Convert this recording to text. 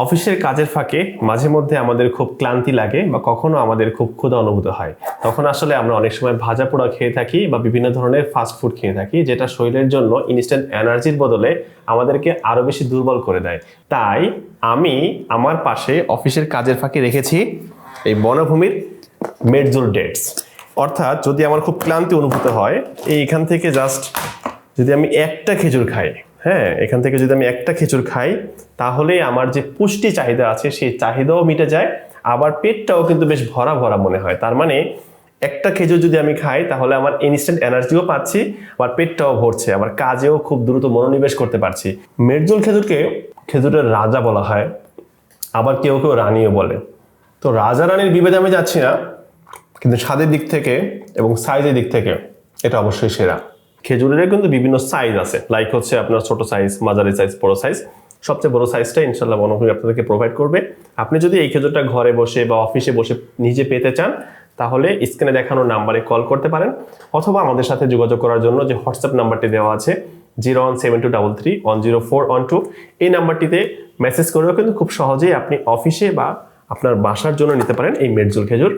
অফিসের কাজের ফাঁকে মাঝে মধ্যে আমাদের খুব ক্লান্তি লাগে বা কখনো আমাদের খুব ক্ষুধা অনুভূত হয়। তখন আসলে আমরা অনেক সময় ভাজা পোড়া খেয়ে থাকি বা বিভিন্ন ধরনের ফাস্ট ফুড খেয়ে থাকি, যেটা শরীরের জন্য ইনস্ট্যান্ট এনার্জির বদলে আমাদেরকে আরো বেশি দুর্বল করে দেয়। তাই আমি আমার পাশে অফিসের কাজের ফাঁকে রেখেছি এই বনভূমির মেডজোল ডেটস। অর্থাৎ যদি আমার খুব ক্লান্তি অনুভূত হয়, এইখান থেকে জাস্ট যদি আমি একটা খেজুর খাই, হ্যাঁ, এখান থেকে যদি আমি একটা খেজুর খাই, তাহলে আমার যে পুষ্টি চাহিদা আছে সেই চাহিদাও মিটে যায়, আবার পেটটাও কিন্তু বেশ ভরা ভরা মনে হয়। তার মানে একটা খেজুর যদি আমি খাই তাহলে আমার ইনস্ট্যান্ট এনার্জিও পাচ্ছি, আবার পেটটাও ভরছে, আবার কাজেও খুব দ্রুত মনোনিবেশ করতে পারছি। মেডজোল খেজুরকে খেজুরের রাজা বলা হয়, আবার কেউ কেউ রানীও বলে। তো রাজা রানীর বিভেদে আমি যাচ্ছি না, কিন্তু স্বাদের দিক থেকে এবং সাইজের দিক থেকে এটা অবশ্যই সেরা। খেজুরের কিন্তু বিভিন্ন সাইজ আছে, লাইক হচ্ছে আপনার ছোট সাইজ, মাঝারি সাইজ, বড় সাইজ। সবচেয়ে বড় সাইজটা ইনশাল্লাহ বনভূমি আপনাদেরকে প্রোভাইড করবে। আপনি যদি এই খেজুরটা ঘরে বসে বা অফিসে বসে নিজে পেতে চান, তাহলে স্ক্রিনে দেখানো নাম্বারে কল করতে পারেন, অথবা আমাদের সাথে যোগাযোগ করার জন্য যে হোয়াটসঅ্যাপ নাম্বারটি দেওয়া আছে 01723310412, এই নাম্বারটিতে মেসেজ করেও কিন্তু খুব সহজেই আপনি অফিসে বা আপনার বাসার জন্য নিতে পারেন এই মেডজোল খেজুর।